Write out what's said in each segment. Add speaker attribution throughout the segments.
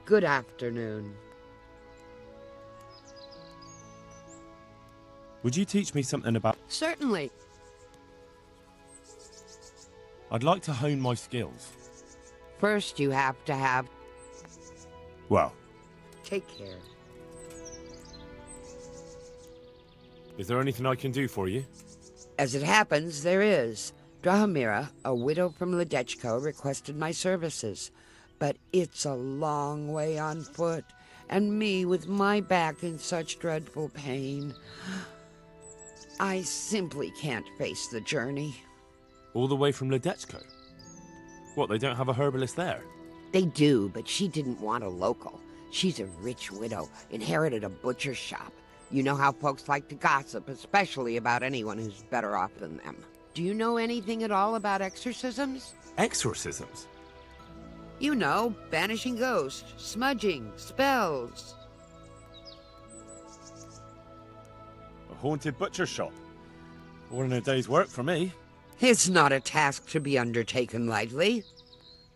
Speaker 1: Good afternoon.
Speaker 2: Would you teach me something about...
Speaker 1: Certainly.
Speaker 2: I'd like to hone my skills.
Speaker 1: First, you have to have...
Speaker 2: Well,
Speaker 1: Take care.
Speaker 2: is there anything I can do for you?
Speaker 1: As it happens, there is. Drahomira, a widow from Ledechko, requested my services. But it's a long way on foot, and me with my back in such dreadful pain. I simply can't face the journey.
Speaker 2: All the way from Ledechko? What, they don't have a herbalist there?
Speaker 1: They do, but she didn't want a local. She's a rich widow, inherited a butcher's shop. You know how folks like to gossip, especially about anyone who's better off than them. Do you know anything at all about exorcisms?
Speaker 2: Exorcisms?
Speaker 1: You know, banishing ghosts, smudging, spells.
Speaker 2: A haunted butcher shop? More than a day's work for me.
Speaker 1: It's not a task to be undertaken lightly.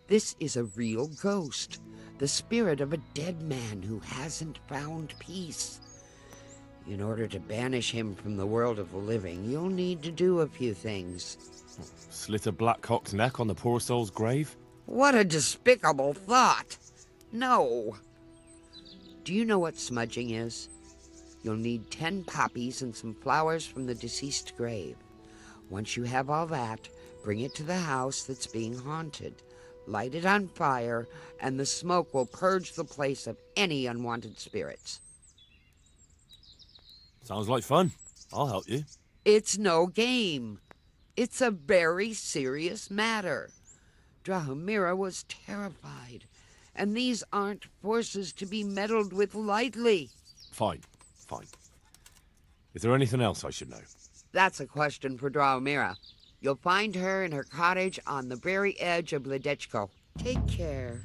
Speaker 1: This is a real ghost, the spirit of a dead man who hasn't found peace. In order to banish him from the world of the living, you'll need to do a few things.
Speaker 2: Slit a black cock's neck on the poor soul's grave?
Speaker 1: What a despicable thought! No. Do you know what smudging is? You'll need 10 poppies and some flowers from the deceased grave. Once you have all that, bring it to the house that's being haunted. Light it on fire, and the smoke will purge the place of any unwanted spirits.
Speaker 2: Sounds like fun. I'll help you.
Speaker 1: It's no game. It's a very serious matter. Drahomira was terrified, and these aren't forces to be meddled with lightly.
Speaker 2: Fine. Is there anything else I should know?
Speaker 1: That's a question for Drahomira. You'll find her in her cottage on the very edge of Ledechko. Take care.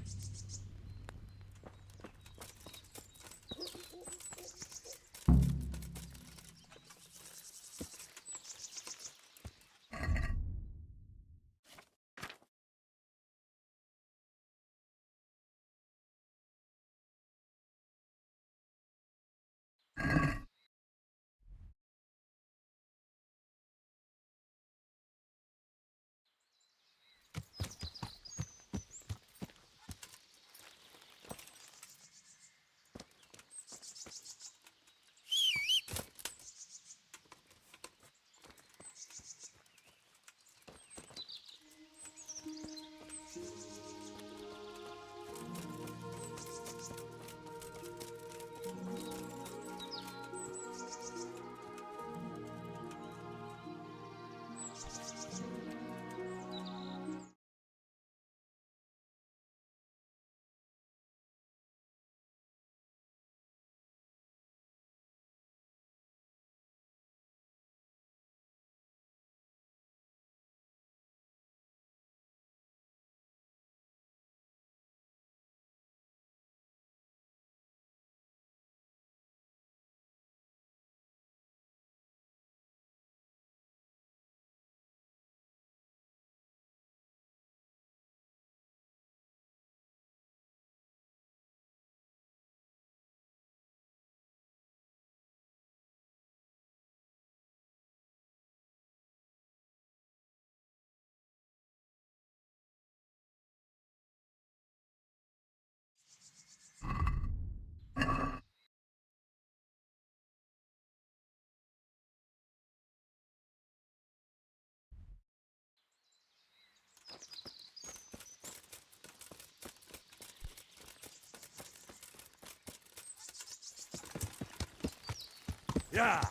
Speaker 2: Yeah!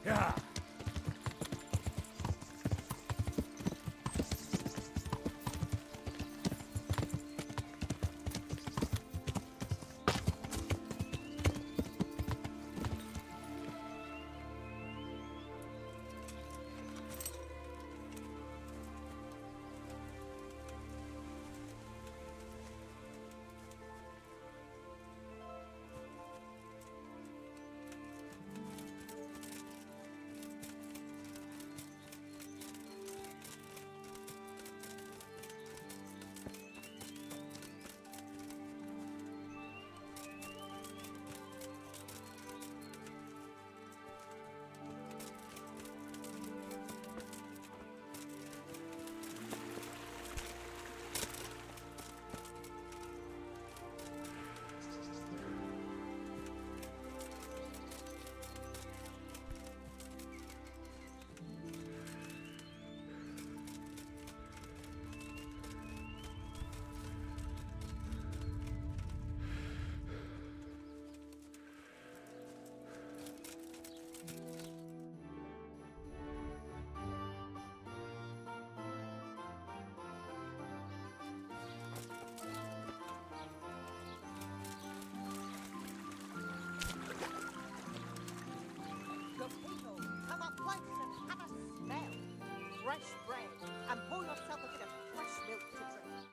Speaker 2: Yeah!
Speaker 3: fresh bread and pour yourself a bit of fresh milk to drink.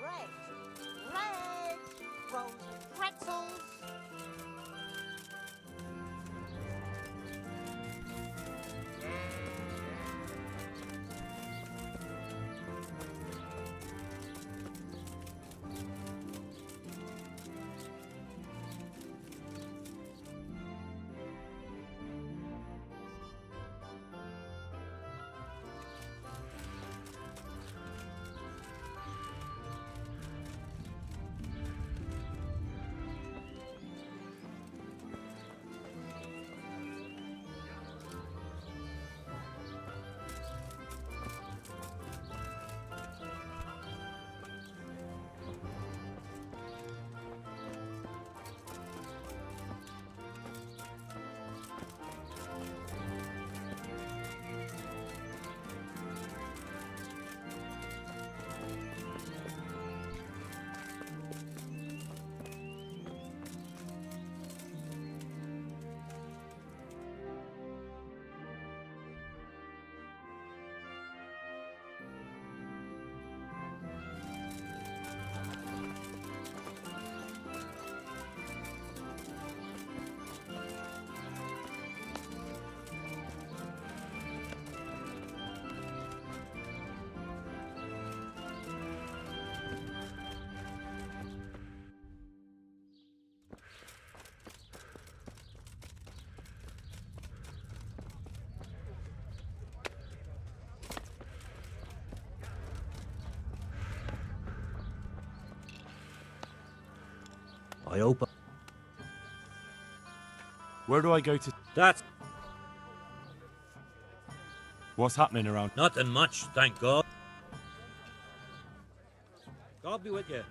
Speaker 3: Bread, rolls with pretzels.
Speaker 4: I hope.
Speaker 2: Where do I go to?
Speaker 4: That's
Speaker 2: What's happening around?
Speaker 4: nothing much, thank God. God be with you.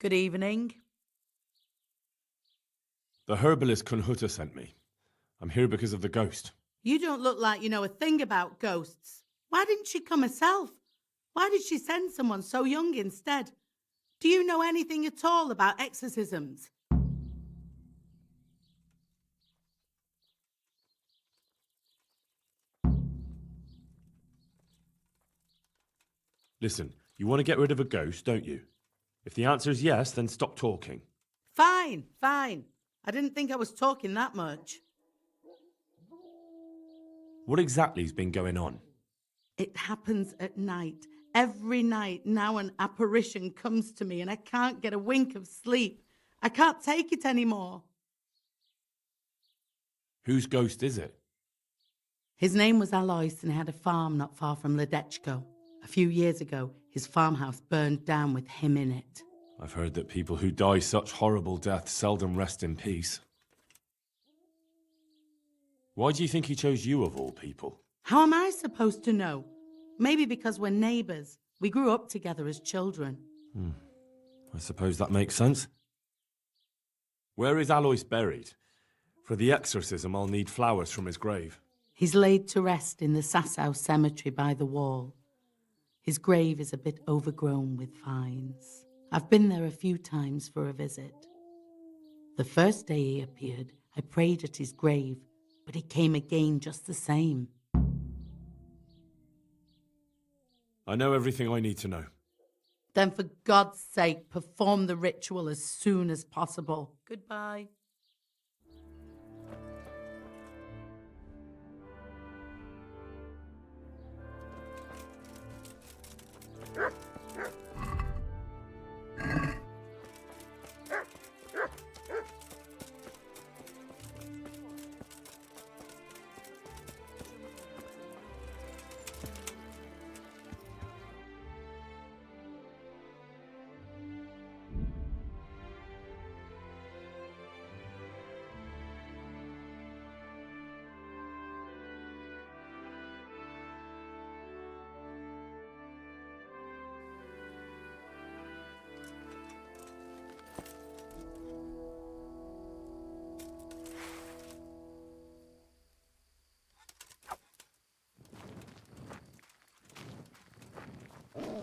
Speaker 5: Good evening.
Speaker 6: The herbalist Kunhuta sent me. I'm here because of the ghost.
Speaker 5: You don't look like you know a thing about ghosts. Why didn't she come herself? Why did she send someone so young instead? Do you know anything at all about exorcisms?
Speaker 6: Listen, you want to get rid of a ghost, don't you? If the answer is yes, then stop talking.
Speaker 5: Fine, fine. I didn't think I was talking that much.
Speaker 6: What exactly's been going on?
Speaker 5: It happens at night. Every night now an apparition comes to me and I can't get a wink of sleep. I can't take it anymore.
Speaker 6: Whose ghost is it?
Speaker 5: His name was Alois and he had a farm not far from Ledechko. A few years ago, his farmhouse burned down with him in it.
Speaker 6: I've heard that people who die such horrible deaths seldom rest in peace. Why do you think he chose you of all people?
Speaker 5: How am I supposed to know? Maybe because we're neighbours. We grew up together as children.
Speaker 6: I suppose that makes sense. Where is Alois buried? For the exorcism, I'll need flowers from his grave.
Speaker 5: He's laid to rest in the Sasau cemetery by the wall. His grave is a bit overgrown with vines. I've been there a few times for a visit. The first day he appeared, I prayed at his grave, but he came again just the same.
Speaker 6: I know everything I need to know.
Speaker 5: Then for God's sake, perform the ritual as soon as possible. Goodbye.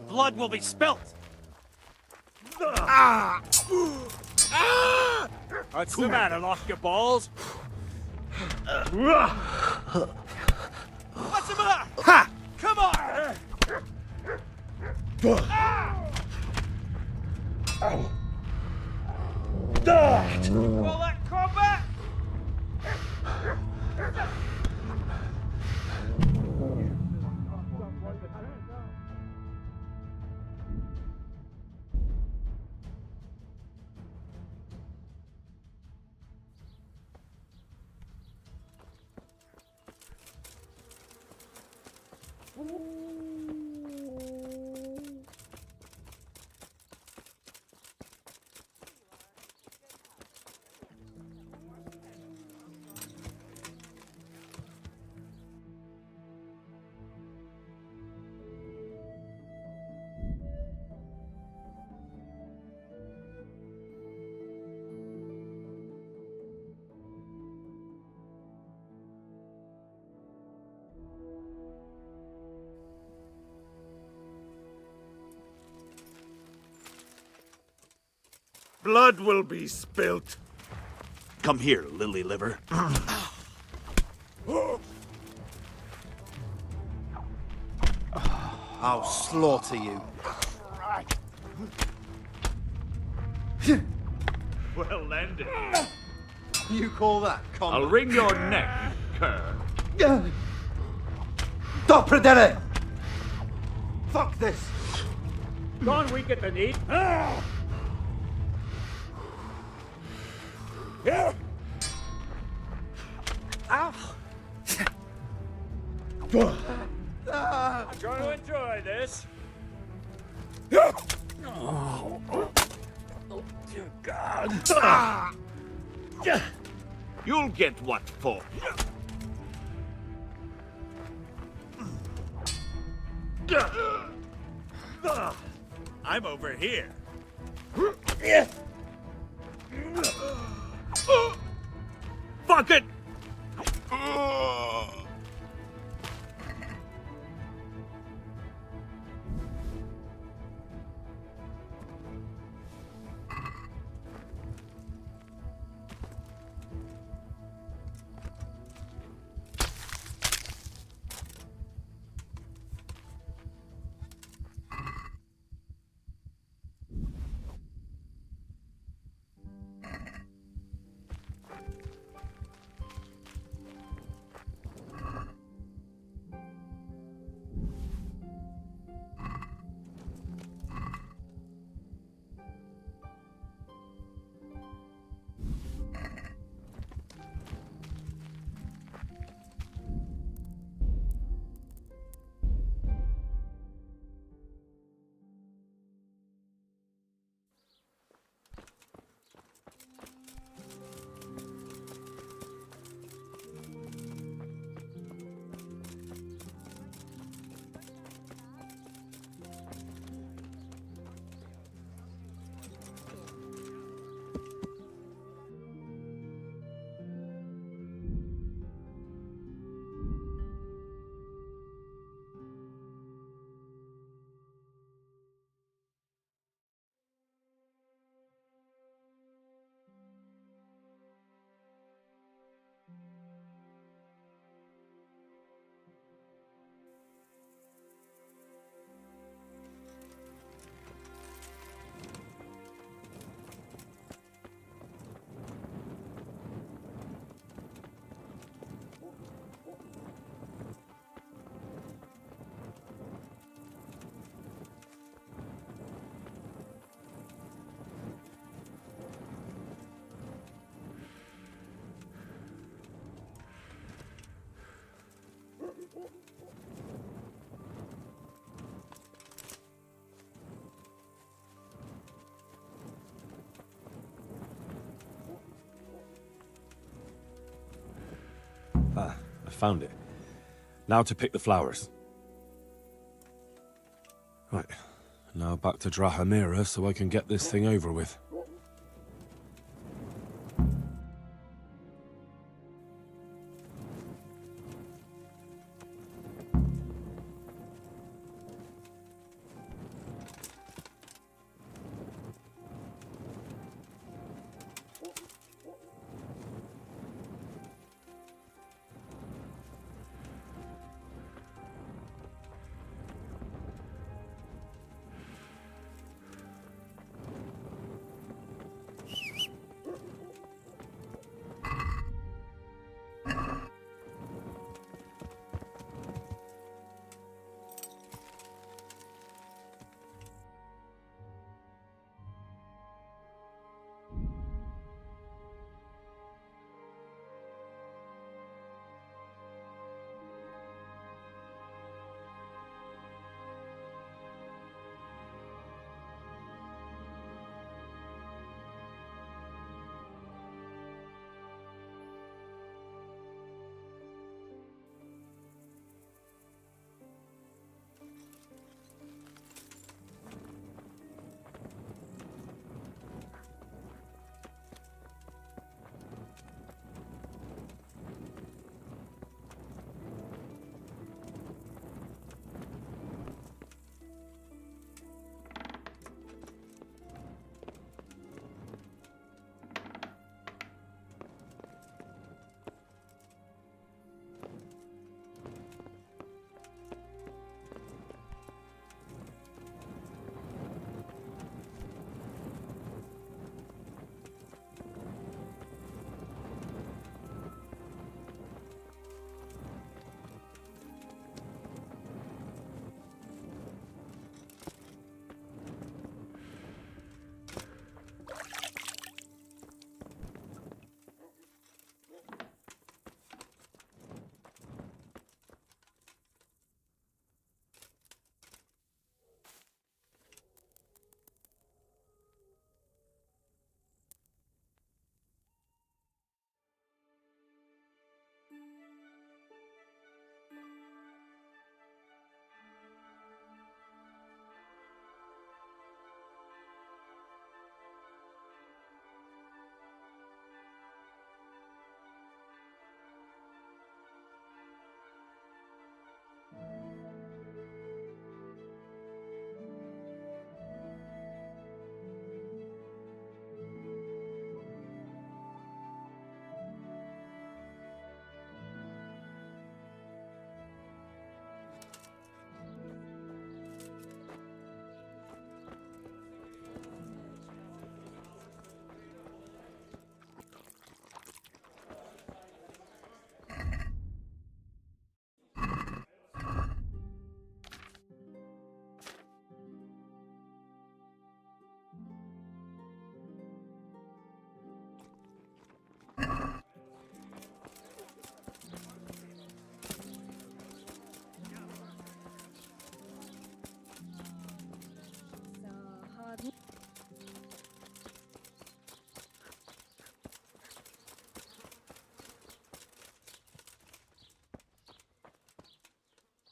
Speaker 4: Blood will be spilt! What's the matter, lost your balls? What's the matter? Ha! Come on! Will that combat?
Speaker 7: Blood will be spilt. Come here, lily liver. I'll slaughter you.
Speaker 4: Well landed.
Speaker 7: You call that combat?
Speaker 4: I'll wring your neck, you cur.
Speaker 7: Dopredere! Fuck this!
Speaker 4: Gone weak at the knee. Here! Ow! I'm going to enjoy this. Oh, dear God.
Speaker 7: You'll get what for.
Speaker 4: I'm over here.
Speaker 7: Fuck it!
Speaker 6: Ah, I found it. Now to pick the flowers. Right, now back to Drahamira so I can get this thing over with.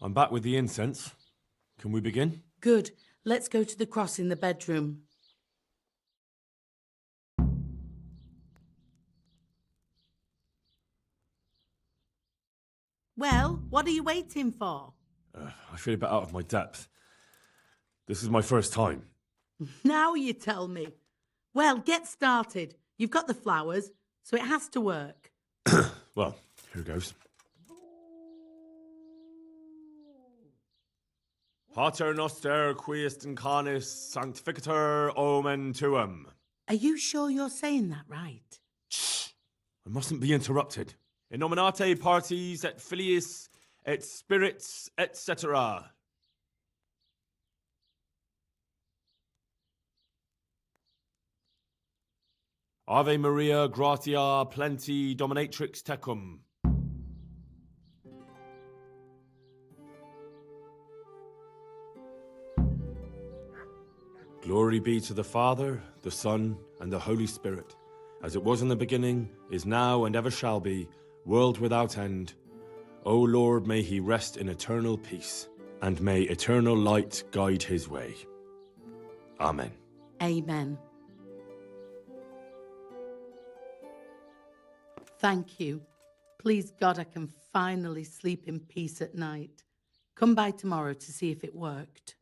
Speaker 6: I'm back with the incense. Can we begin?
Speaker 5: Good. Let's go to the cross in the bedroom. Well, what are you waiting for?
Speaker 6: I feel a bit out of my depth. This is my first time.
Speaker 5: Now you tell me. Well, get started. You've got the flowers, so it has to work.
Speaker 6: Well, here goes. Pater noster qui est in canis sanctificator omen tuum.
Speaker 5: Are you sure you're saying that right?
Speaker 6: Shh! I mustn't be interrupted. In nominate parties et filiis et spirits, etc. Ave Maria, gratia plenti dominatrix tecum. Glory be to the Father, the Son, and the Holy Spirit, as it was in the beginning, is now, and ever shall be, world without end. O Lord, may he rest in eternal peace, and may eternal light guide his way. Amen.
Speaker 5: Amen. Thank you. Please God, I can finally sleep in peace at night. Come by tomorrow to see if it worked.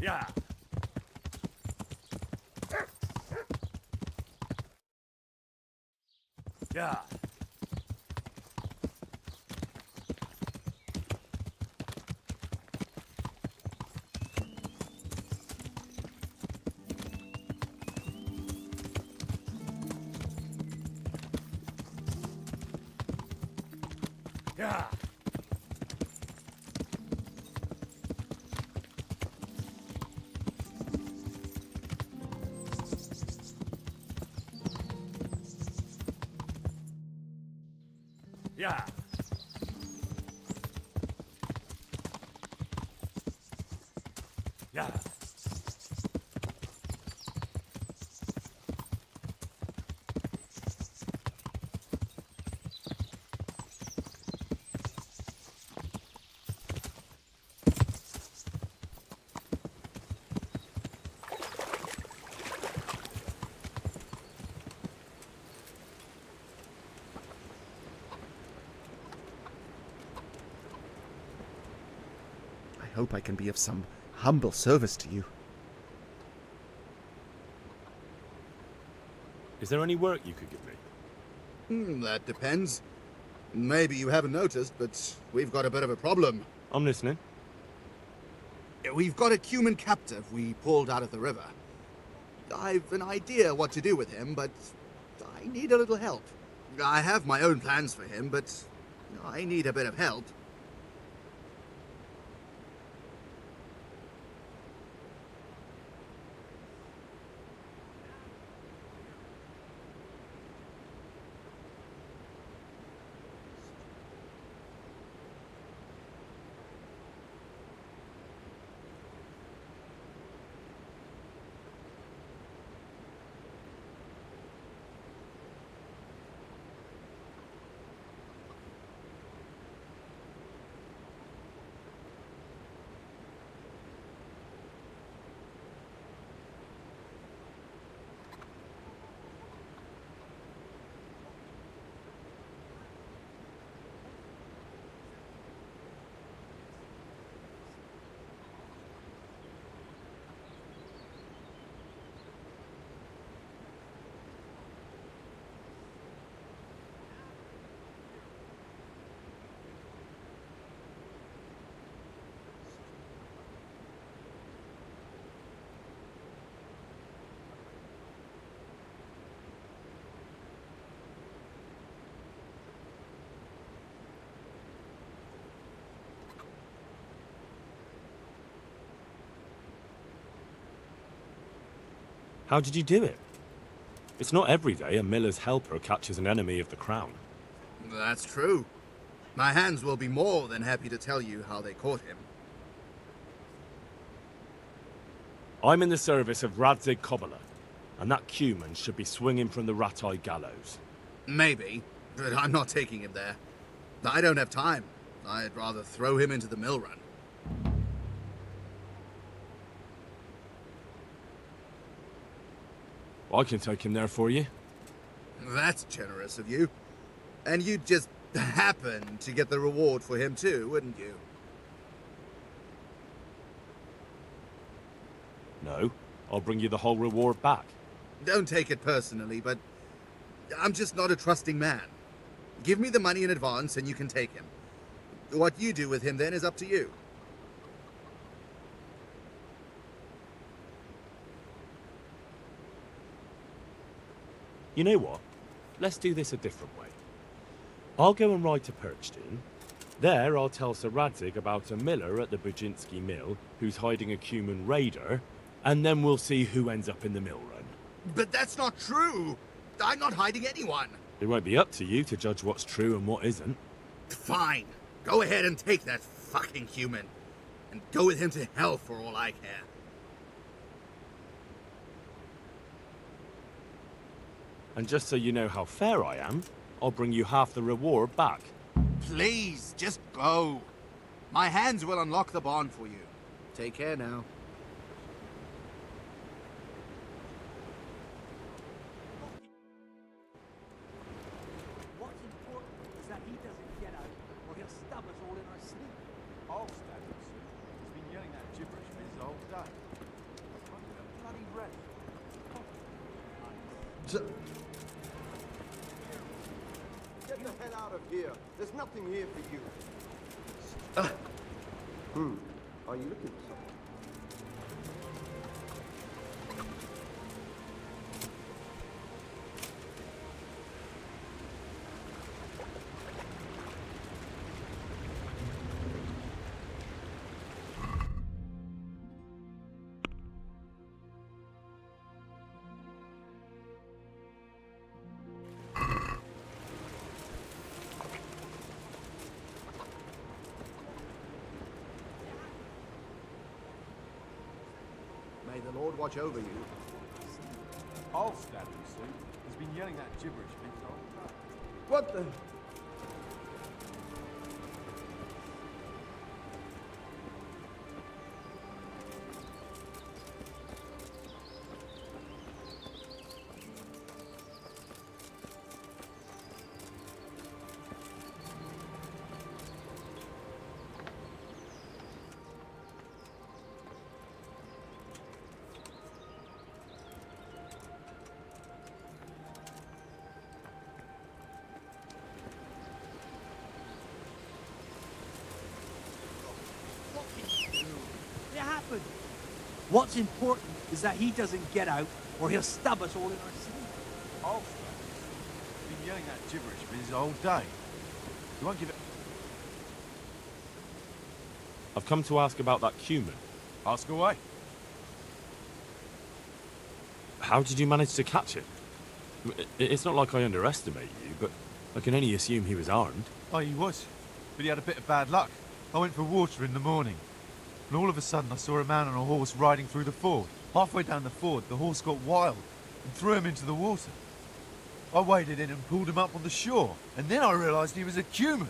Speaker 2: Yeah. Yeah. Yeah. Yeah. Yeah.
Speaker 7: I hope I can be of some humble service to you.
Speaker 6: Is there any work you could give me?
Speaker 8: That depends. Maybe you haven't noticed, but we've got a bit of a problem.
Speaker 6: I'm listening.
Speaker 8: We've got a Cuman captive we pulled out of the river. I've an idea what to do with him, but I need a little help. I have my own plans for him, but I need a bit of help.
Speaker 6: How did you do it? It's not every day a miller's helper catches an enemy of the crown.
Speaker 8: That's true. My hands will be more than happy to tell you how they caught him.
Speaker 6: I'm in the service of Radzig Kobyla, and that Cuman should be swinging from the Rat-Eye gallows.
Speaker 8: Maybe, but I'm not taking him there. I don't have time. I'd rather throw him into the mill run.
Speaker 6: I can take him there for you.
Speaker 8: That's generous of you. And you'd just happen to get the reward for him too, wouldn't you?
Speaker 6: No, I'll bring you the whole reward back.
Speaker 8: Don't take it personally, but I'm just not a trusting man. Give me the money in advance and you can take him. What you do with him then is up to you.
Speaker 6: You know what? Let's do this a different way. I'll go and ride to Perchton. There, I'll tell Sir Radzig about a miller at the Bujinski mill who's hiding a Cuman raider, and then we'll see who ends up in the mill run.
Speaker 8: But that's not true! I'm not hiding anyone!
Speaker 6: It won't be up to you to judge what's true and what isn't.
Speaker 8: Fine. Go ahead and take that fucking human. And go with him to hell for all I care.
Speaker 6: And just so you know how fair I am, I'll bring you half the reward back.
Speaker 8: Please, just go. My hands will unlock the bond for you. Take care now.
Speaker 3: What's important is that he doesn't get out, or he'll stab us all in our sleep.
Speaker 4: I'll stab him soon. He's been yelling that gibberish for his whole day. I'm bloody ready.
Speaker 9: Get the hell out of here. There's nothing here for you. Are you looking for something?
Speaker 8: May the Lord watch over you.
Speaker 4: I'll stab him soon. He's been yelling that gibberish for his whole day.
Speaker 9: What the?
Speaker 3: It happened. What's important is that he doesn't get out, or he'll stab us all in our sleep.
Speaker 4: I'll stab him soon. He's been yelling that gibberish for his whole day. You won't give it...
Speaker 6: I've come to ask about that Cuman.
Speaker 4: Ask away.
Speaker 6: How did you manage to catch him? It's not like I underestimate you, but I can only assume he was armed.
Speaker 4: Oh, he was. But he had a bit of bad luck. I went for water in the morning, and all of a sudden I saw a man on a horse riding through the ford. Halfway down the ford, the horse got wild and threw him into the water. I waded in and pulled him up on the shore, and then I realised he was a Cuman.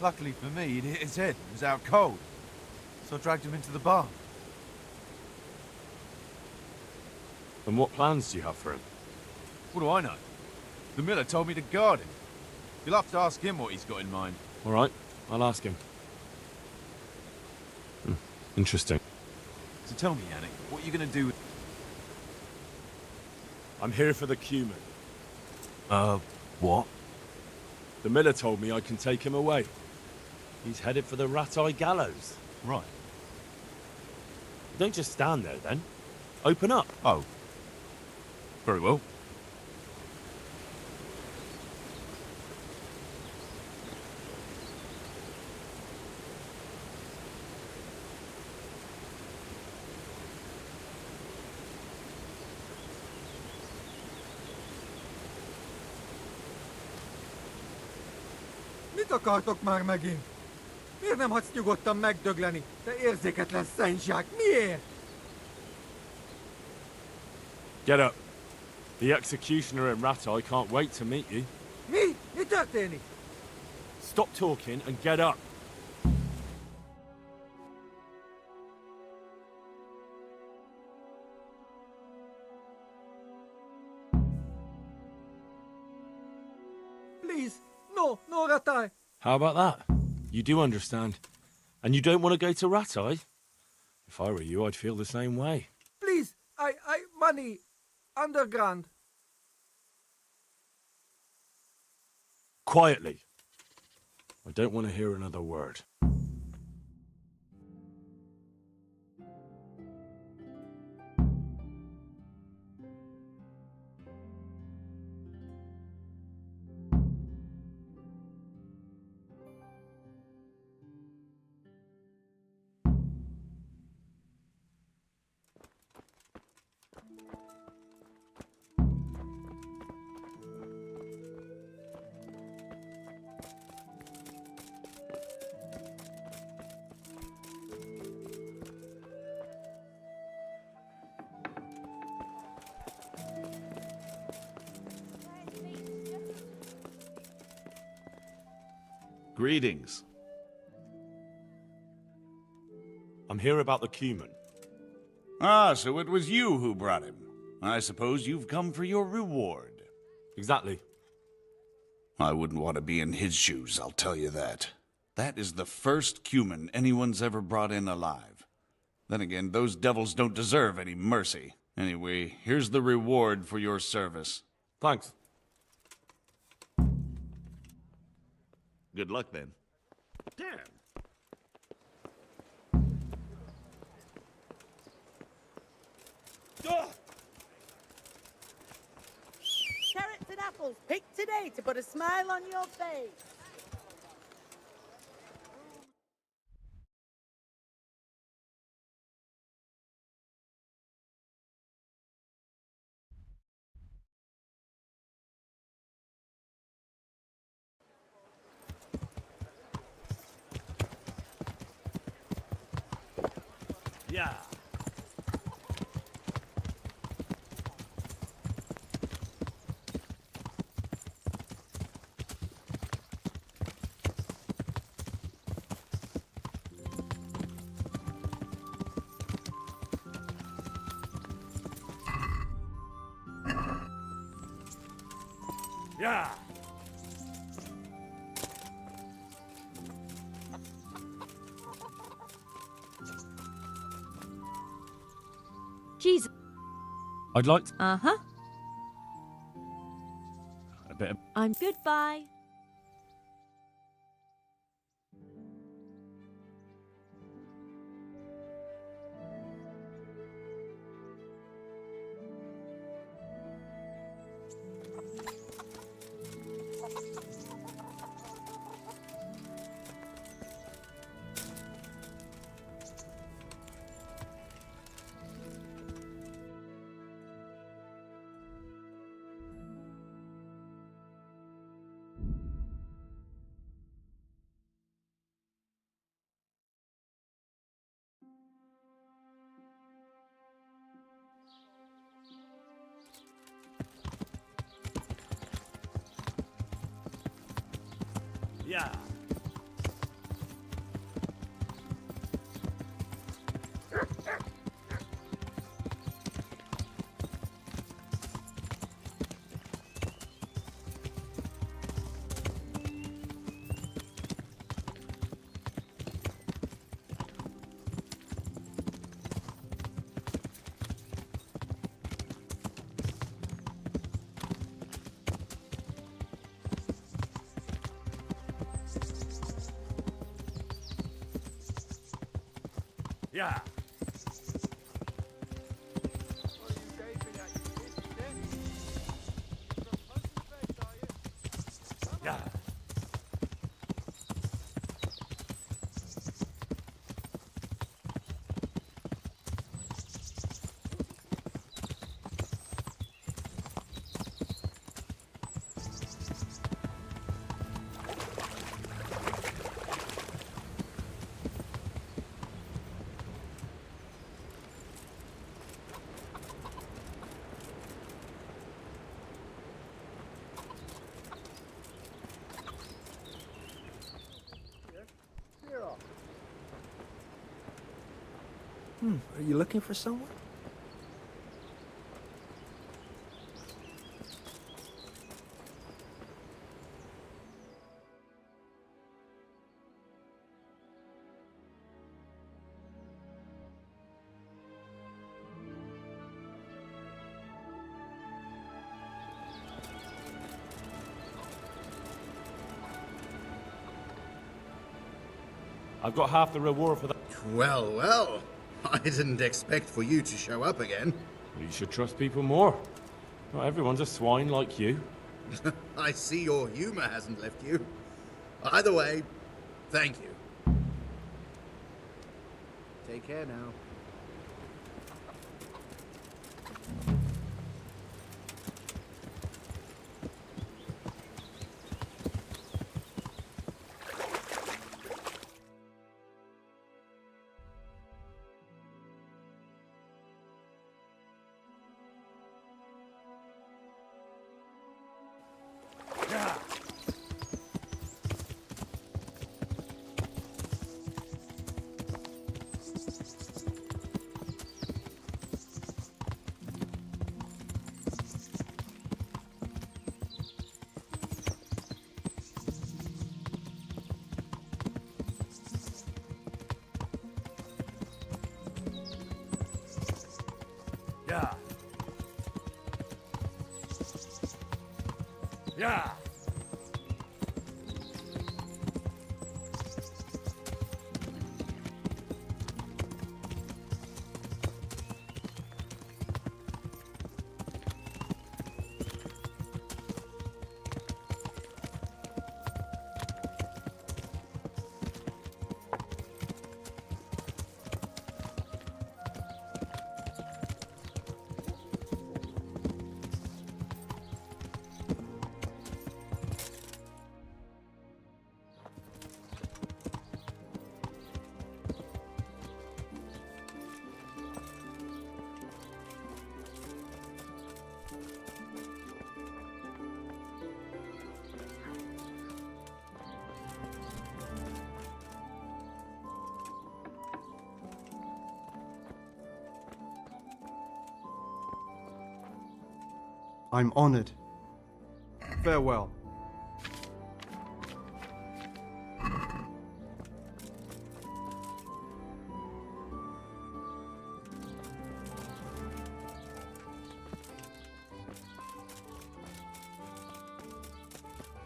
Speaker 4: Luckily for me, he'd hit his head and was out cold, so I dragged him into the barn.
Speaker 6: And what plans do you have for him?
Speaker 4: What do I know? The miller told me to guard him. You'll have to ask him what he's got in mind.
Speaker 6: All right, I'll ask him. Interesting.
Speaker 4: So tell me, Yannick, what are you going to do with...
Speaker 6: I'm here for the Cuman.
Speaker 4: What?
Speaker 6: The miller told me I can take him away. He's headed for the Rat-Eye gallows.
Speaker 4: Right.
Speaker 6: Don't just stand there, then. Open up.
Speaker 4: Oh. Very well.
Speaker 3: akartok már megint? Miért nem hagysz nyugodtan megdögleni? Te érzéketlen szentság, miért?
Speaker 6: Get up. The executioner in Rattay can't wait to meet you.
Speaker 3: Mi? Mi történik?
Speaker 6: Stop talking and get up.
Speaker 3: Please, no, no, Rattay.
Speaker 6: How about that? You do understand. And you don't want to go to Rattay? If I were you, I'd feel the same way.
Speaker 3: Please, money, underground.
Speaker 6: Quietly. I don't want to hear another word.
Speaker 7: Greetings.
Speaker 6: I'm here about the Cuman.
Speaker 7: Ah, so it was you who brought him. I suppose you've come for your reward.
Speaker 6: Exactly.
Speaker 7: I wouldn't want to be in his shoes, I'll tell you that. That is the first Cuman anyone's ever brought in alive. Then again, those devils don't deserve any mercy. Anyway, here's the reward for your service.
Speaker 6: Thanks.
Speaker 7: Good luck, then. Damn.
Speaker 10: Carrots and apples picked today to put a smile on your face.
Speaker 2: Yeah. Yeah.
Speaker 10: Jesus.
Speaker 6: I'd like to...
Speaker 10: Uh-huh.
Speaker 6: A bit of...
Speaker 10: I'm goodbye.
Speaker 2: Yeah. Yeah. Yeah.
Speaker 3: Are you looking for someone?
Speaker 6: I've got half the reward for that.
Speaker 8: Well, well. I didn't expect for you to show up again.
Speaker 6: You should trust people more. Not everyone's a swine like you.
Speaker 8: I see your humor hasn't left you. Either way, thank you. Take care now.
Speaker 3: Yeah. Yeah.
Speaker 9: I'm honored. Farewell.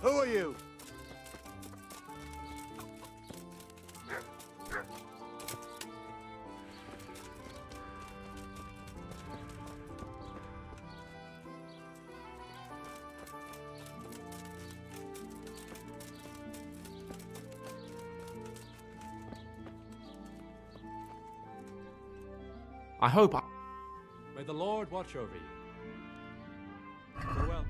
Speaker 8: Who are you?
Speaker 6: I hope I...
Speaker 11: May the Lord watch over you. Farewell.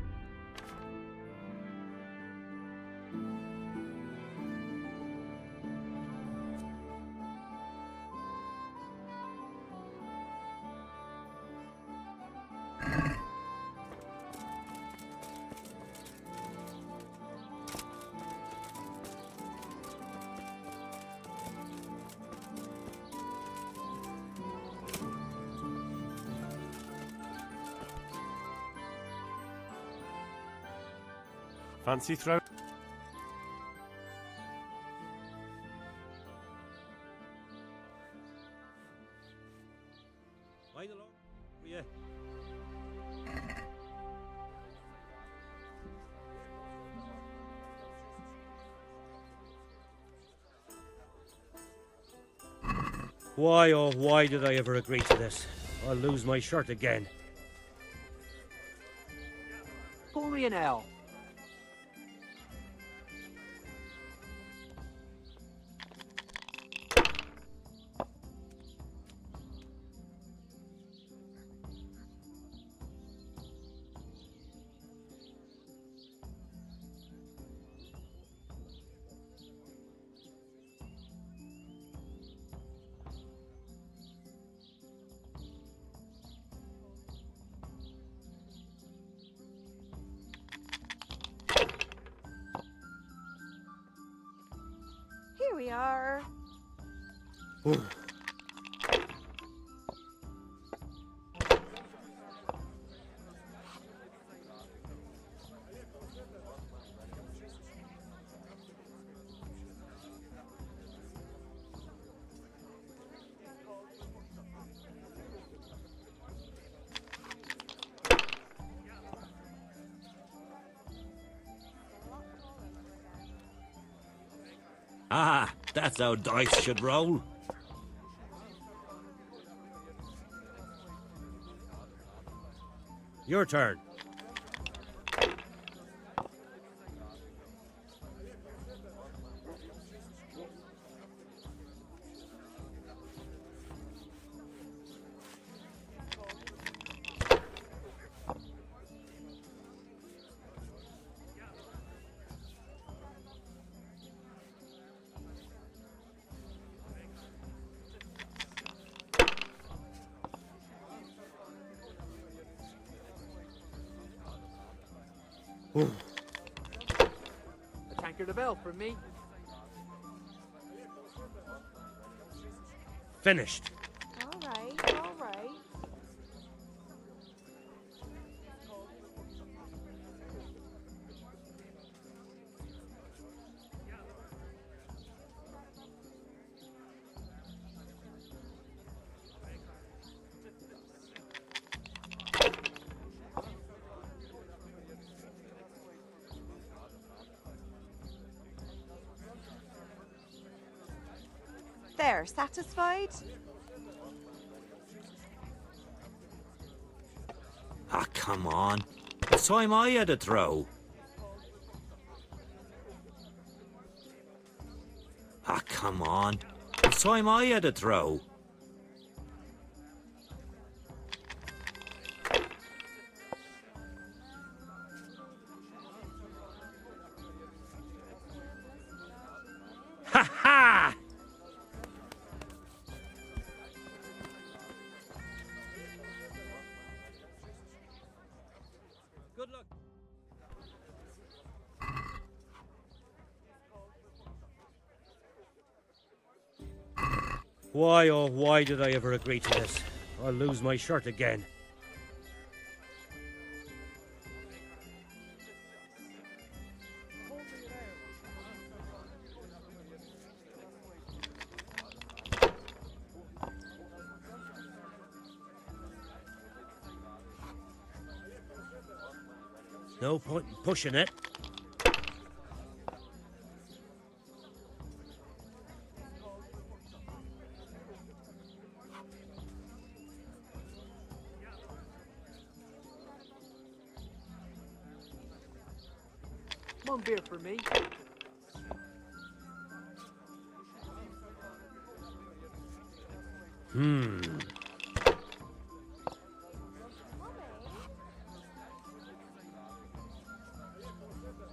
Speaker 2: Fancy throw?
Speaker 3: Right along. Yeah.
Speaker 12: Why, oh, why did I ever agree to this? I'll lose my shirt again.
Speaker 3: Pull me an L.
Speaker 10: Here we are.
Speaker 13: Ah, that's how dice should roll.
Speaker 12: Your turn.
Speaker 3: A tankard of ale from me.
Speaker 12: Finished.
Speaker 14: All right, all right. There, satisfied?
Speaker 13: Ah, come on. It's time I had a throw. Ah, come on. It's time I had a throw.
Speaker 12: Ha ha! Good luck. Why, oh, why did I ever agree to this? I'll lose my shirt again. No point in pushing it.
Speaker 3: One beer for me.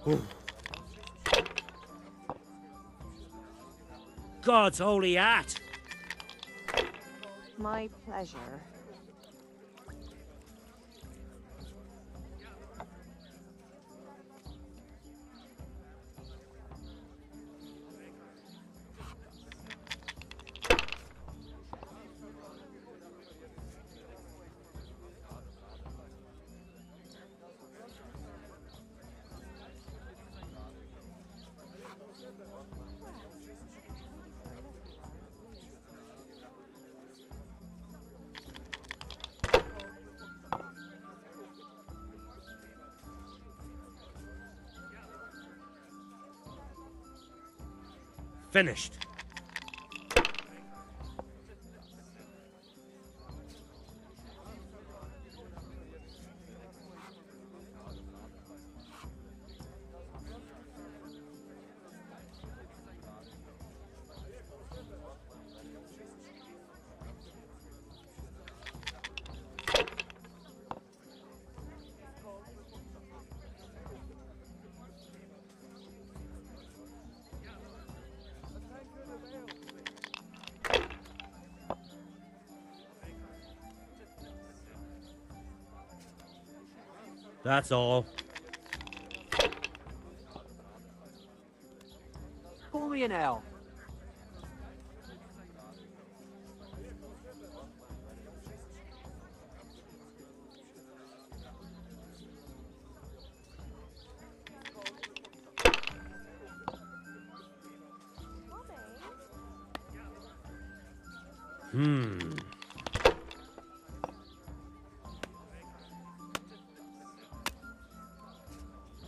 Speaker 12: Ooh. God's holy hat.
Speaker 14: My pleasure.
Speaker 12: Finished. That's all.
Speaker 3: Pour me an ale.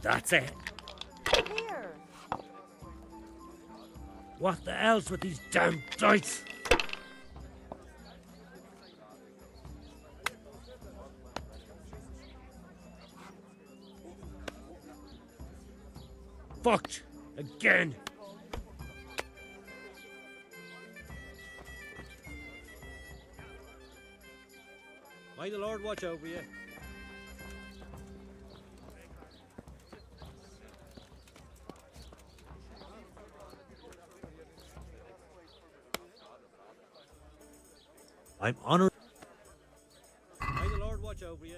Speaker 12: That's it.
Speaker 14: Here.
Speaker 12: What the hell's with these damn dice? Fucked! Again!
Speaker 11: May the Lord watch over you.
Speaker 13: I'm honored.
Speaker 11: May the Lord watch over you.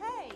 Speaker 14: Hey!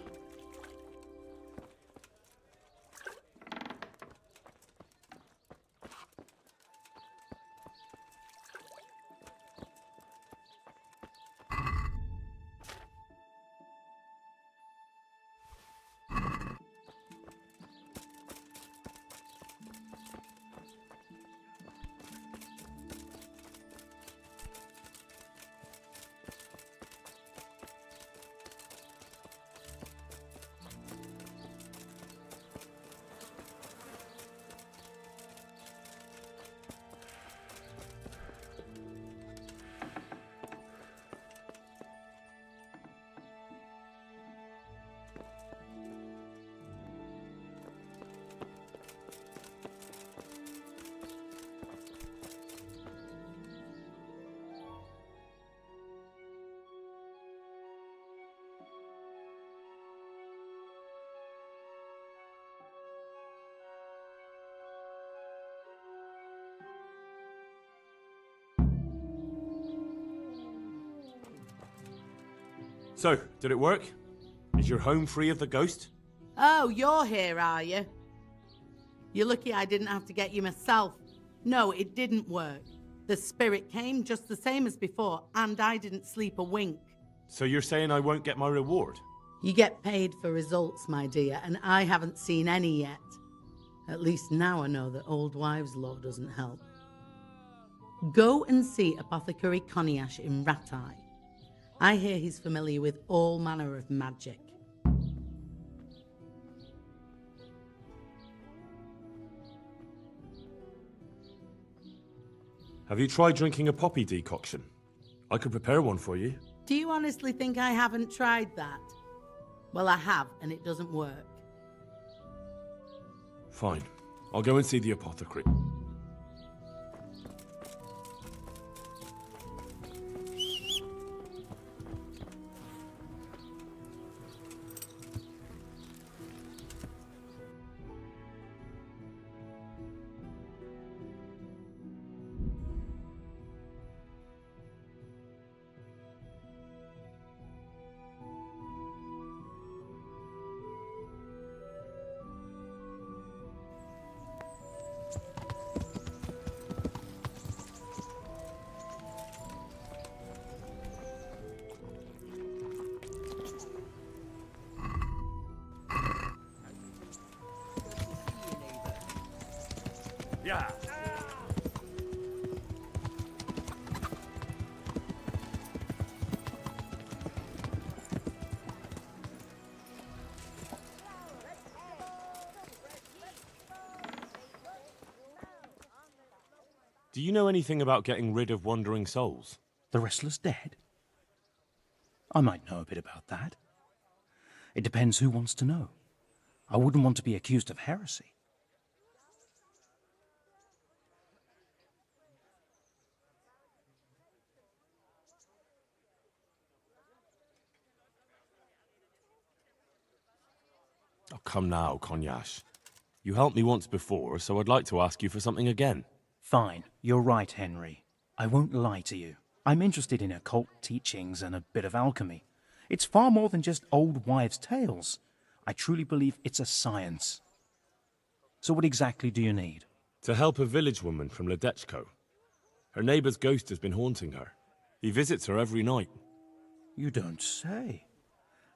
Speaker 6: So, did it work? Is your home free of the ghost?
Speaker 5: Oh, you're here, are you? You're lucky I didn't have to get you myself. No, it didn't work. The spirit came just the same as before, and I didn't sleep a wink.
Speaker 6: So you're saying I won't get my reward?
Speaker 5: You get paid for results, my dear, and I haven't seen any yet. At least now I know that old wives' law doesn't help. Go and see Apothecary Coniash in Ratai. I hear he's familiar with all manner of magic.
Speaker 6: Have you tried drinking a poppy decoction? I could prepare one for you.
Speaker 5: Do you honestly think I haven't tried that? Well, I have, and it doesn't work.
Speaker 6: Fine. I'll go and see the apothecary.
Speaker 2: Yeah.
Speaker 6: Do you know anything about getting rid of wandering souls?
Speaker 15: The wrestler's dead? I might know a bit about that. It depends who wants to know. I wouldn't want to be accused of heresy.
Speaker 6: Oh, come now, Konyash. You helped me once before, so I'd like to ask you for something again.
Speaker 15: Fine, you're right, Henry. I won't lie to you. I'm interested in occult teachings and a bit of alchemy. It's far more than just old wives' tales. I truly believe it's a science. So what exactly do you need?
Speaker 6: To help a village woman from Ledechko. Her neighbour's ghost has been haunting her. He visits her every night.
Speaker 15: You don't say.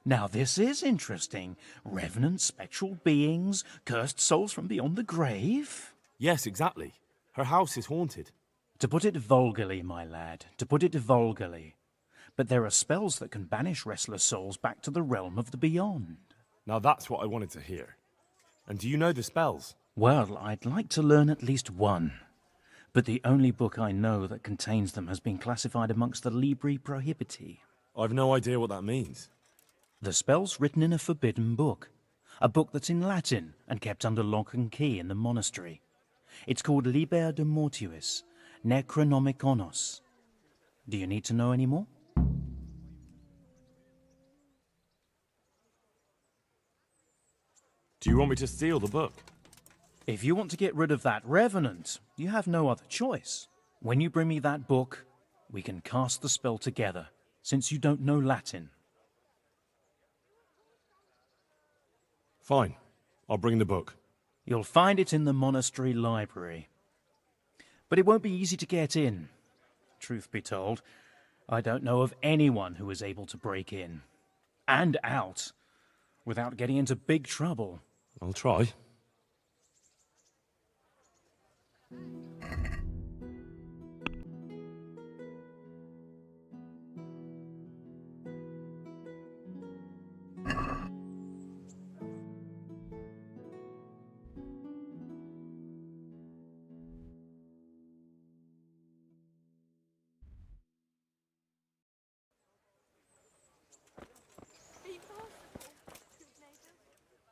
Speaker 15: Now this is interesting. Revenants, spectral beings, cursed souls from beyond the grave?
Speaker 6: Yes, exactly. Her house is haunted.
Speaker 15: To put it vulgarly, my lad, to put it vulgarly. But there are spells that can banish restless souls back to the realm of the beyond.
Speaker 6: Now that's what I wanted to hear. And do you know the spells?
Speaker 15: Well, I'd like to learn at least one. But the only book I know that contains them has been classified amongst the Libri Prohibiti.
Speaker 6: I've no idea what that means.
Speaker 15: The spell's written in a forbidden book. A book that's in Latin and kept under lock and key in the monastery. It's called Liber de Mortuis, Necronomiconos. Do you need to know any more?
Speaker 6: Do you want me to steal the book?
Speaker 15: If you want to get rid of that revenant, you have no other choice. When you bring me that book, we can cast the spell together, since you don't know Latin.
Speaker 6: Fine. I'll bring the book.
Speaker 15: You'll find it in the monastery library. But it won't be easy to get in. Truth be told, I don't know of anyone who is able to break in and out without getting into big trouble.
Speaker 6: I'll try.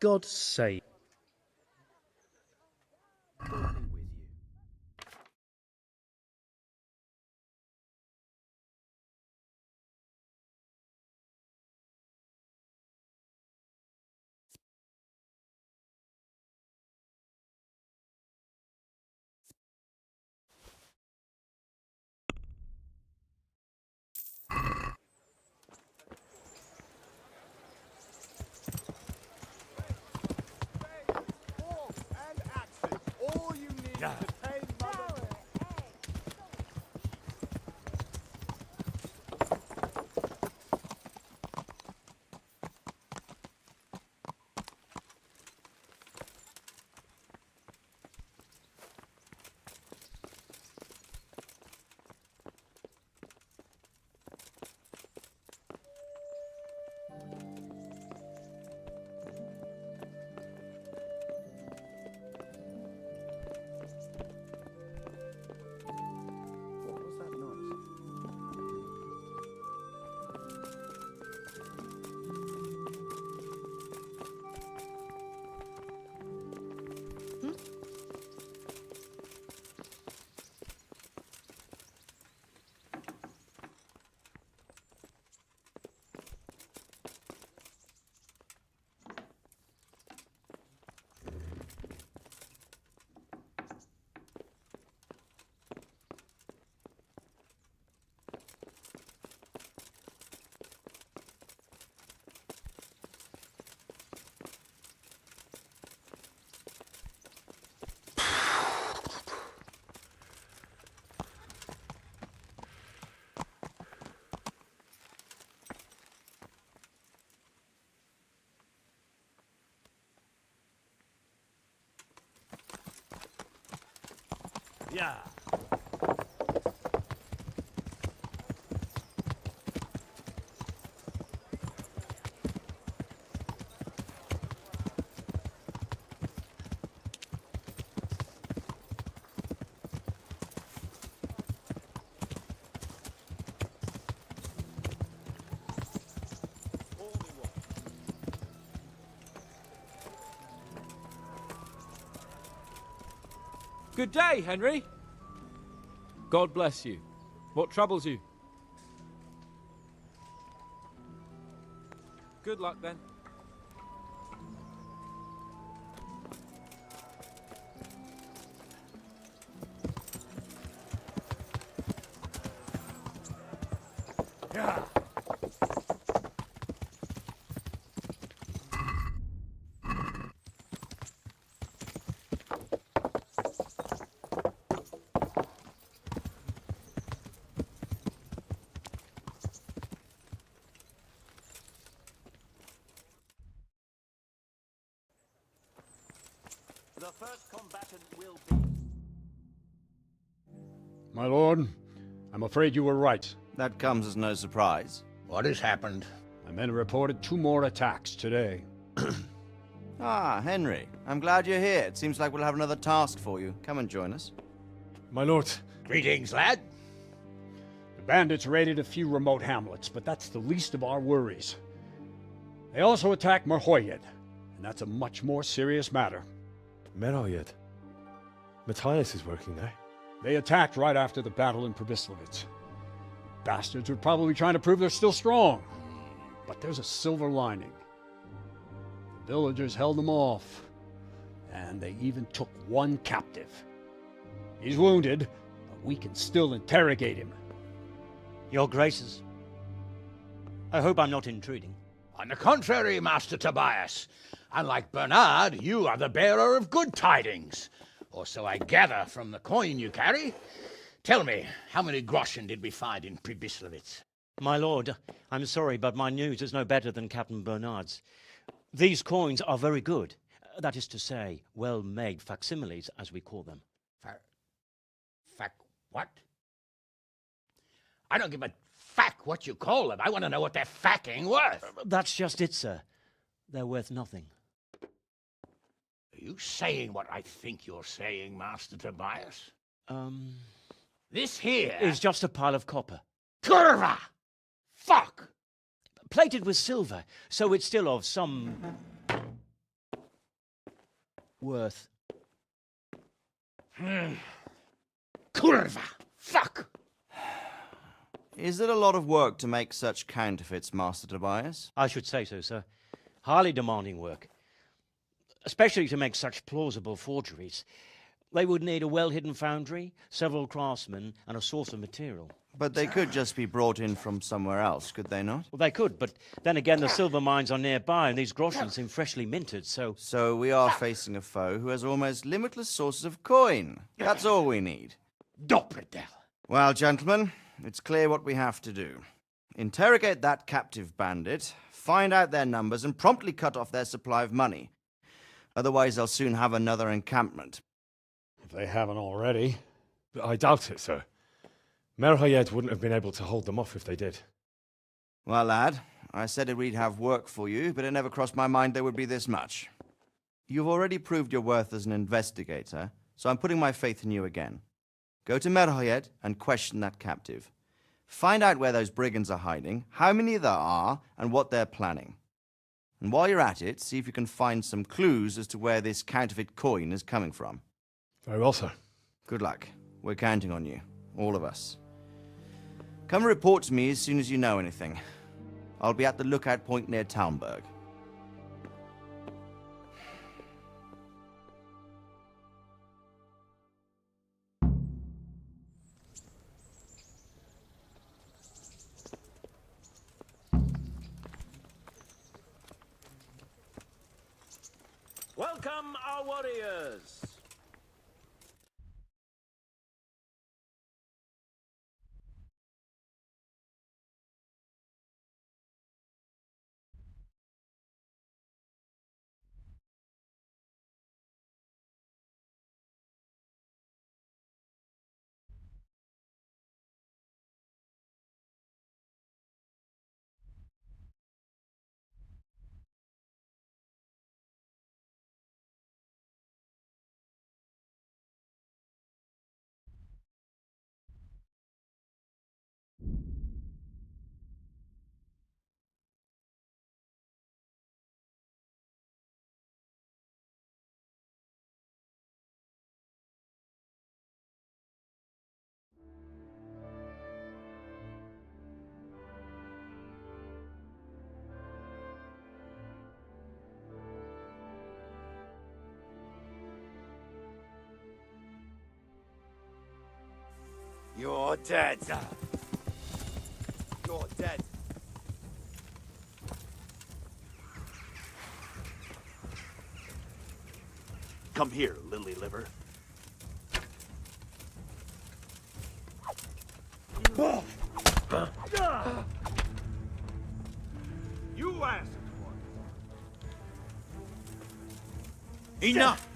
Speaker 12: God's sake.
Speaker 11: Yeah.
Speaker 16: Good day, Henry. God bless you. What troubles you? Good luck, then.
Speaker 11: Yeah.
Speaker 3: The first combatant will be...
Speaker 17: My lord, I'm afraid you were right.
Speaker 18: That comes as no surprise.
Speaker 17: What has happened? My men reported 2 more attacks today.
Speaker 18: Ah, Henry. I'm glad you're here. It seems like we'll have another task for you. Come and join us.
Speaker 6: My lord.
Speaker 17: Greetings, lad. The bandits raided a few remote hamlets, but that's the least of our worries. They also attacked Merhoyed, and that's a much more serious matter.
Speaker 6: Merhoyed? Matthias is working there.
Speaker 17: They attacked right after the battle in Pribyslavitz. Bastards were probably trying to prove they're still strong. But there's a silver lining. The villagers held them off, and they even took 1 captive. He's wounded, but we can still interrogate him.
Speaker 19: Your Graces, I hope I'm not intruding.
Speaker 20: On the contrary, Master Tobias. Unlike Bernard, you are the bearer of good tidings. Or so I gather from the coin you carry. Tell me, how many groschen did we find in Pribyslavitz?
Speaker 19: My lord, I'm sorry, but my news is no better than Captain Bernard's. These coins are very good. That is to say, well-made facsimiles, as we call them.
Speaker 20: What? I don't give a what you call them. I want to know what they're facking worth.
Speaker 19: That's just it, sir. They're worth nothing.
Speaker 20: Are you saying what I think you're saying, Master Tobias? This here...
Speaker 19: is just a pile of copper.
Speaker 20: Kurwa! Fuck!
Speaker 19: Plated with silver, so it's still of some... worth.
Speaker 20: Kurwa! Fuck!
Speaker 18: Is it a lot of work to make such counterfeits, Master Tobias?
Speaker 19: I should say so, sir. Highly demanding work. Especially to make such plausible forgeries. They would need a well-hidden foundry, several craftsmen, and a source of material.
Speaker 18: But they could just be brought in from somewhere else, could they not?
Speaker 19: Well, they could, but then again, the silver mines are nearby, and these groschen seem freshly minted, so...
Speaker 18: So we are facing a foe who has almost limitless sources of coin. That's all we need.
Speaker 20: Doppeltel.
Speaker 18: Well, gentlemen, it's clear what we have to do. Interrogate that captive bandit, find out their numbers, and promptly cut off their supply of money. Otherwise, they'll soon have another encampment.
Speaker 17: If they haven't already.
Speaker 6: I doubt it, sir. Merhoyed wouldn't have been able to hold them off if they did.
Speaker 18: Well, lad, I said we'd have work for you, but it never crossed my mind there would be this much. You've already proved your worth as an investigator, so I'm putting my faith in you again. Go to Merhoyed and question that captive. Find out where those brigands are hiding, how many there are, and what they're planning. And while you're at it, see if you can find some clues as to where this counterfeit coin is coming from.
Speaker 6: Very well, sir.
Speaker 18: Good luck. We're counting on you. All of us. Come report to me as soon as you know anything. I'll be at the lookout point near Talmberg.
Speaker 3: Welcome, our warriors!
Speaker 9: You're dead. You're dead.
Speaker 7: Come here, lily liver.
Speaker 9: You asked for it.
Speaker 7: Enough!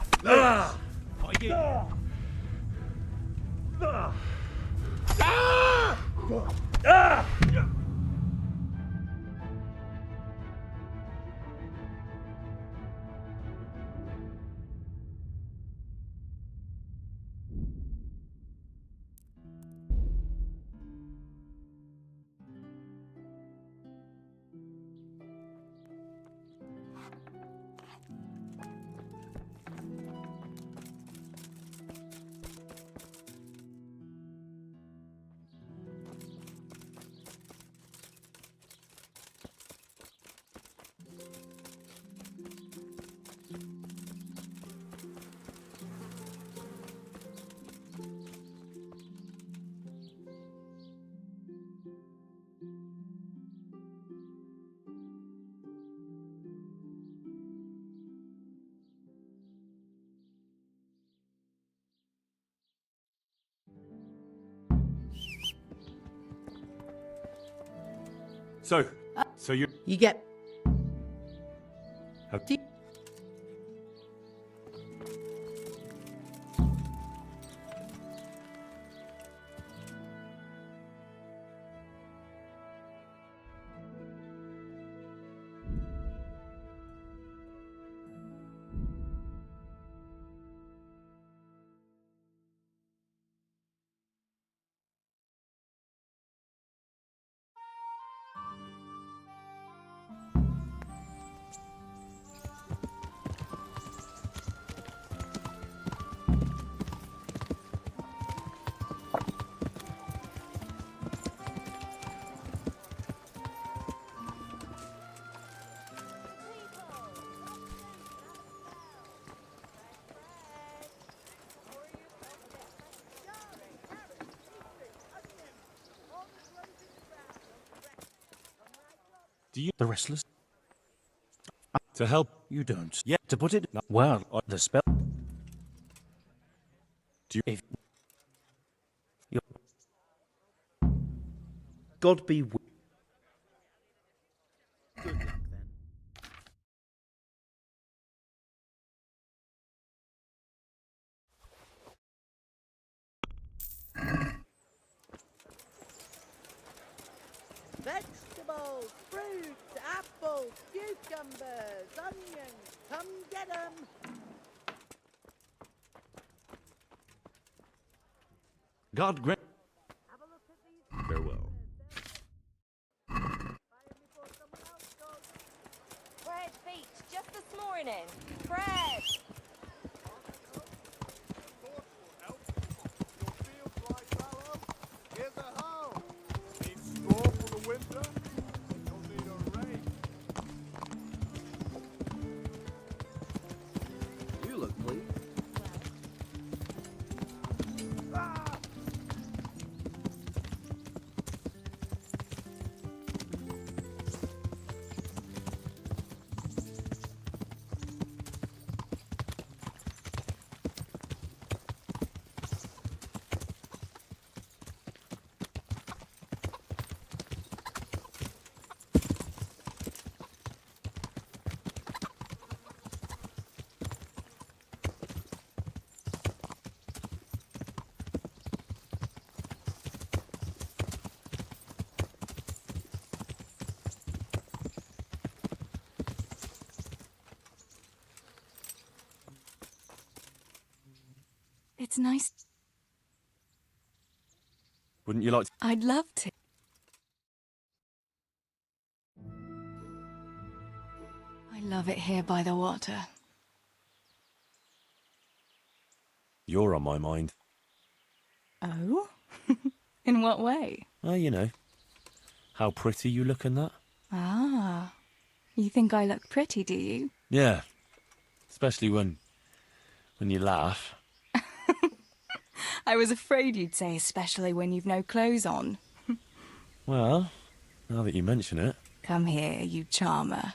Speaker 6: So you...
Speaker 5: You get...
Speaker 6: Do you...
Speaker 15: The restless?
Speaker 6: To help?
Speaker 15: You don't.
Speaker 6: Yeah.
Speaker 15: To put it... Well, the spell...
Speaker 6: Do you...
Speaker 15: If... God be with...
Speaker 12: Good luck, then.
Speaker 10: Vegetables, fruit, apples, cucumbers, onions. Come get 'em.
Speaker 6: God grant... Farewell.
Speaker 14: Fred Beach, just this morning. Fred!
Speaker 9: Here's a hoe. Need straw for the winter? You'll need a rake.
Speaker 8: You look pleased.
Speaker 21: It's nice.
Speaker 6: Wouldn't you like to...
Speaker 21: I'd love to. I love it here by the water.
Speaker 6: You're on my mind.
Speaker 21: Oh? In what way?
Speaker 6: Oh, you know. How pretty you look in that.
Speaker 21: Ah. You think I look pretty, do you?
Speaker 6: Yeah. Especially when you laugh.
Speaker 21: I was afraid you'd say especially when you've no clothes on.
Speaker 6: Well, now that you mention it.
Speaker 21: Come here, you charmer.